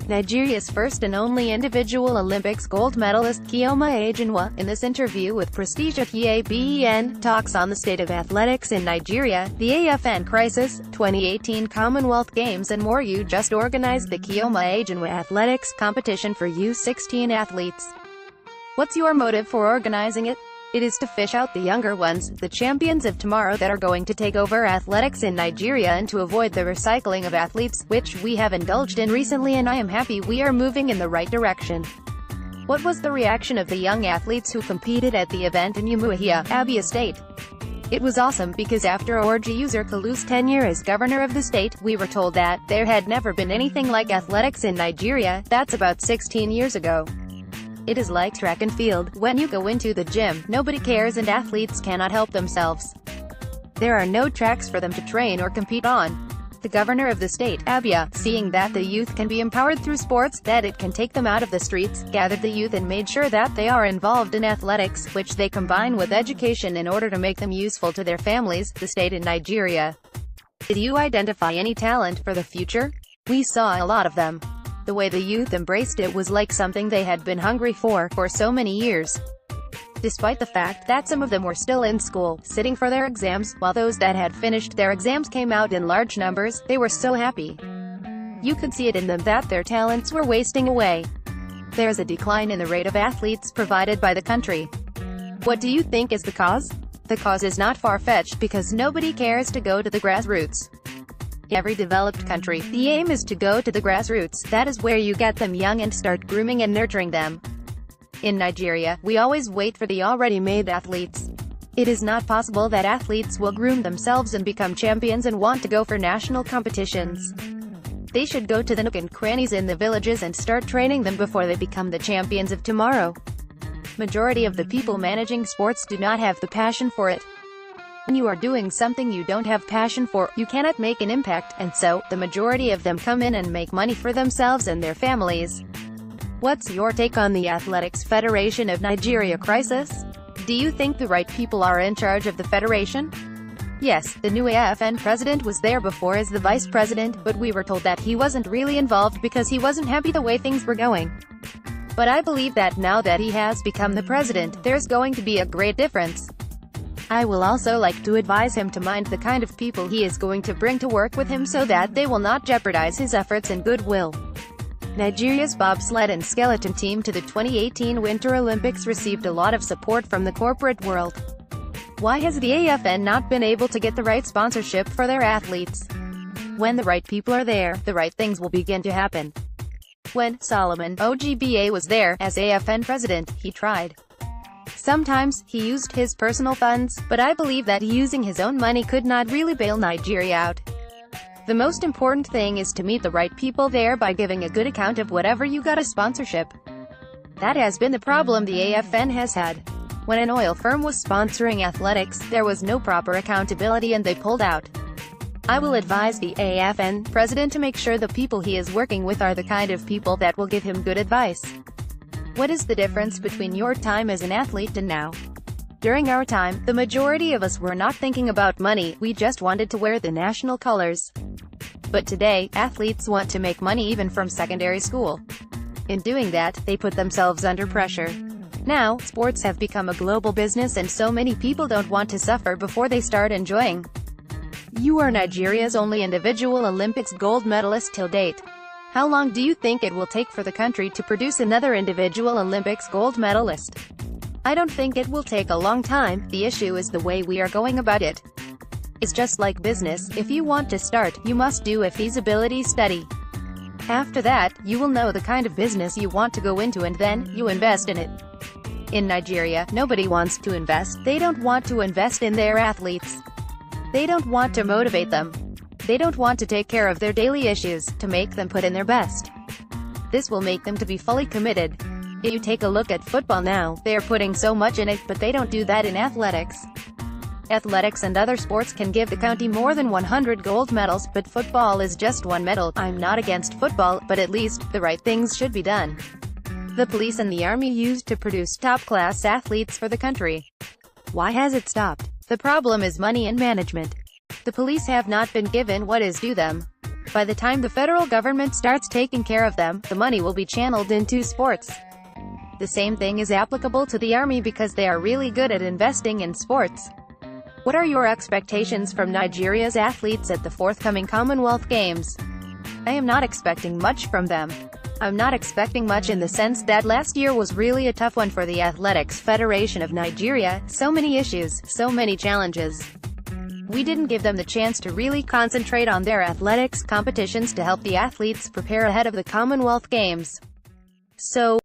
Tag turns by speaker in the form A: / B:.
A: Nigeria's first and only individual Olympics gold medalist Chioma Ajunwa, in this interview with PRESTIGE OTABEN, talks on the state of athletics in Nigeria, the AFN crisis, 2018 Commonwealth Games and more. You just organized the Chioma Ajunwa athletics competition for U16 athletes. What's your motive for organizing it? It is to fish out the younger ones, the champions of tomorrow that are going to take over athletics in Nigeria, and to avoid the recycling of athletes, which we have indulged in recently, and I am happy we are moving in the right direction. What was the reaction of the young athletes who competed at the event in Umuahia, Abia State? It was awesome because after Orji User Kalu's tenure as governor of the state, we were told that there had never been anything like athletics in Nigeria. That's about 16 years ago. It is like track and field. When you go into the gym, nobody cares and athletes cannot help themselves. There are no tracks for them to train or compete on. The governor of the state, Abia, seeing that the youth can be empowered through sports, that it can take them out of the streets, gathered the youth and made sure that they are involved in athletics, which they combine with education in order to make them useful to their families, the state in Nigeria. Did you identify any talent for the future? We saw a lot of them. The way the youth embraced it was like something they had been hungry for so many years. Despite the fact that some of them were still in school, sitting for their exams, while those that had finished their exams came out in large numbers, they were so happy. You could see it in them that their talents were wasting away. There's a decline in the rate of athletes provided by the country. What do you think is the cause? The cause is not far-fetched because nobody cares to go to the grassroots. Every developed country, the aim is to go to the grassroots. That is where you get them young and start grooming and nurturing them. In Nigeria, we always wait for the already made athletes. It is not possible that athletes will groom themselves and become champions and want to go for national competitions. They should go to the nook and crannies in the villages and start training them before they become the champions of tomorrow. Majority of the people managing sports do not have the passion for it. When you are doing something you don't have passion for, you cannot make an impact, and so, the majority of them come in and make money for themselves and their families. What's your take on the Athletics Federation of Nigeria crisis? Do you think the right people are in charge of the federation? Yes, the new AFN president was there before as the vice president, but we were told that he wasn't really involved because he wasn't happy the way things were going. But I believe that now that he has become the president, there's going to be a great difference. I will also like to advise him to mind the kind of people he is going to bring to work with him so that they will not jeopardize his efforts and goodwill. Nigeria's bobsled and skeleton team to the 2018 Winter Olympics received a lot of support from the corporate world. Why has the AFN not been able to get the right sponsorship for their athletes? When the right people are there, the right things will begin to happen. When Solomon Ogba was there as AFN president, he tried. Sometimes, he used his personal funds, but I believe that using his own money could not really bail Nigeria out. The most important thing is to meet the right people there by giving a good account of whatever you got a sponsorship. That has been the problem the AFN has had. When an oil firm was sponsoring athletics, there was no proper accountability and they pulled out. I will advise the AFN president to make sure the people he is working with are the kind of people that will give him good advice. What is the difference between your time as an athlete and now? During our time, the majority of us were not thinking about money, we just wanted to wear the national colors. But today, athletes want to make money even from secondary school. In doing that, they put themselves under pressure. Now, sports have become a global business and so many people don't want to suffer before they start enjoying. You are Nigeria's only individual Olympics gold medalist till date. How long do you think it will take for the country to produce another individual Olympics gold medalist? I don't think it will take a long time. The issue is the way we are going about it. It's just like business. If you want to start, you must do a feasibility study. After that, you will know the kind of business you want to go into and then, you invest in it. In Nigeria, nobody wants to invest. They don't want to invest in their athletes. They don't want to motivate them. They don't want to take care of their daily issues, to make them put in their best. This will make them to be fully committed. If you take a look at football now, they are putting so much in it, but they don't do that in athletics. Athletics and other sports can give the county more than 100 gold medals, but football is just one medal. I'm not against football, but at least, the right things should be done. The police and the army used to produce top-class athletes for the country. Why has it stopped? The problem is money and management. The police have not been given what is due them. By the time the federal government starts taking care of them, the money will be channeled into sports. The same thing is applicable to the Army because they are really good at investing in sports. What are your expectations from Nigeria's athletes at the forthcoming Commonwealth Games? I am not expecting much from them. I'm not expecting much in the sense that last year was really a tough one for the Athletics Federation of Nigeria, so many issues, so many challenges. We didn't give them the chance to really concentrate on their athletics competitions to help the athletes prepare ahead of the Commonwealth Games. So,